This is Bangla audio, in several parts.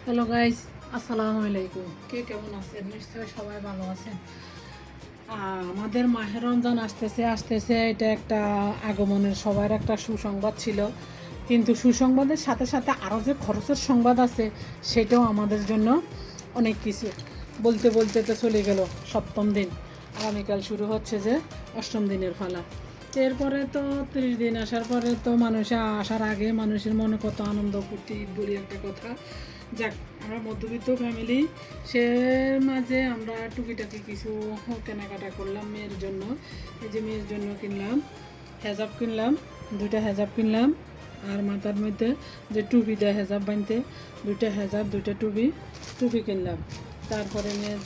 হ্যালো গাইস, আসসালামু আলাইকুম। কে কেমন আছেন? নিশ্চয়ই সবাই ভালো আছেন। আমাদের মাহে রমজান আসতেছে এটা একটা আগমনের সবার একটা সুসংবাদ ছিল, কিন্তু সুসংবাদের সাথে সাথে আরও যে খরচের সংবাদ আছে সেটাও আমাদের জন্য অনেক কিছু। বলতে বলতে তো চলে গেল সপ্তম দিন, আগামীকাল শুরু হচ্ছে যে অষ্টম দিনের পালা। এরপরে তো 30 দিন আসার পরে তো আসার আগে মানুষের মনে কত আনন্দ ফুর্তি বলি একটা কথা। যাক, আমরা মধ্যবিত্ত ফ্যামিলি, সে মাঝে আমরা টুকিটাকি কিছু কেনাকাটা করলাম মেয়ের জন্য। এই যে মেয়ের জন্য কিনলাম হেজাব, কিনলাম 2টা হেজাব কিনলাম। আর মাথার মধ্যে যে টুপি দেয় হেজাব বানতে, 2টা হেজাব 2টা টুপি কিনলাম। তারপরে মেয়ের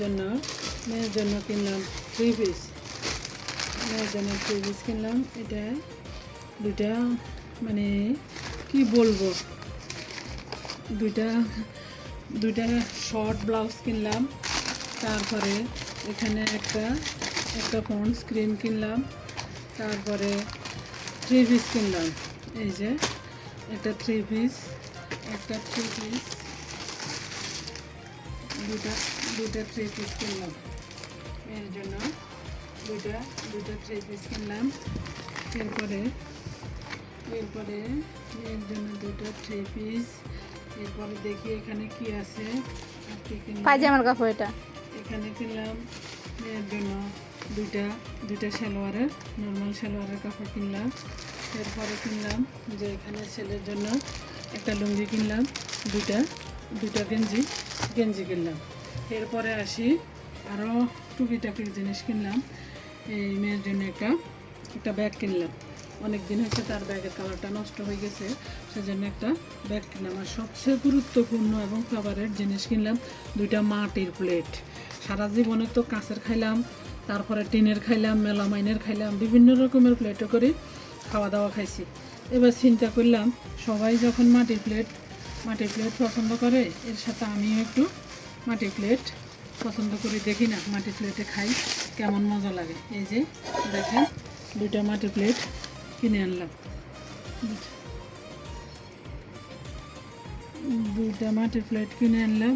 জন্য কিনলাম 3 পিস। মেয়ের জন্য 3 পিস কিনলাম। এটা 2টা, মানে কি বলবো, দুইটা দুইটা শর্ট ব্লাউজ কিনলাম। তারপরে এখানে একটা একটা ফোন স্ক্রিন কিনলাম। তারপরে 3 পিস কিনলাম। এই যে একটা 3 পিস, দুটা দুটা 3 পিস কিনলাম। এর জন্য দুটা দুটা 3 পিস কিনলাম। এরপরে এরপরে এর জন্য 2টা 3 পিস। এরপরে দেখি এখানে কি আছে। পায়জামার কাপড় এটা। এখানে কিনলাম মেয়ের জন্য দুইটা সালোয়ারের, নর্মাল সালোয়ারের কাপড় কিনলাম। এরপরে কিনলাম যে এখানে ছেলের জন্য একটা লুঙ্গি কিনলাম। দুইটা দুইটা গেঞ্জি কিনলাম। এরপরে আসি আরও টুকিটাকি জিনিস কিনলাম। এই মেয়ের জন্য একটা ব্যাগ কিনলাম। অনেক দিন হয়েছে তার ব্যাগের কালারটা নষ্ট হয়ে গেছে, সেজন্য একটা ব্যাগ কিনলাম। আর সবচেয়ে গুরুত্বপূর্ণ এবং ফেভারিট জিনিস কিনলাম 2টা মাটির প্লেট। সারা জীবনে তো কাঁচের খাইলাম, তারপরে টিনের খাইলাম, মেলামাইনের খাইলাম, বিভিন্ন রকমের প্লেটও করে খাওয়া দাওয়া খাইছি। এবার চিন্তা করলাম সবাই যখন মাটির প্লেট পছন্দ করে, এর সাথে আমিও একটু মাটির প্লেট পছন্দ করি। দেখি না মাটির প্লেটে খাই কেমন মজা লাগে। এই যে দেখেন 2টা মাটির প্লেট কিনে আনলাম। 2টা মাটির প্লেট কিনে আনলাম।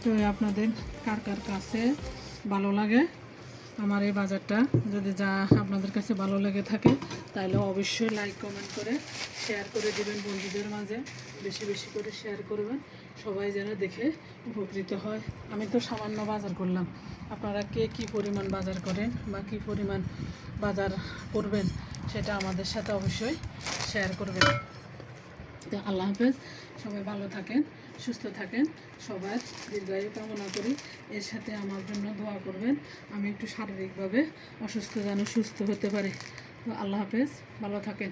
তো আপনাদের কার কার কাছে ভালো লাগে আমার এই বাজারটা, যদি আপনাদের কাছে ভালো লেগে থাকে তাহলে অবশ্যই লাইক কমেন্ট করে শেয়ার করে দেবেন বন্ধুদের মাঝে। বেশি বেশি করে শেয়ার করবেন, সবাই যেন দেখে উপকৃত হয়। আমি তো সামান্য বাজার করলাম, আপনারা কে কী পরিমাণ বাজার করেন বা কী পরিমাণ বাজার করবেন সেটা আমাদের সাথে অবশ্যই শেয়ার করবেন। তো আল্লাহ হাফেজ, সবাই ভালো থাকেন, সুস্থ থাকেন, সবার দীর্ঘায়ু কামনা করি। এর সাথে আমার জন্য দোয়া করবেন, আমি একটু শারীরিকভাবে অসুস্থ যেন সুস্থ হতে পারি। তো আল্লাহ হাফেজ, ভালো থাকেন।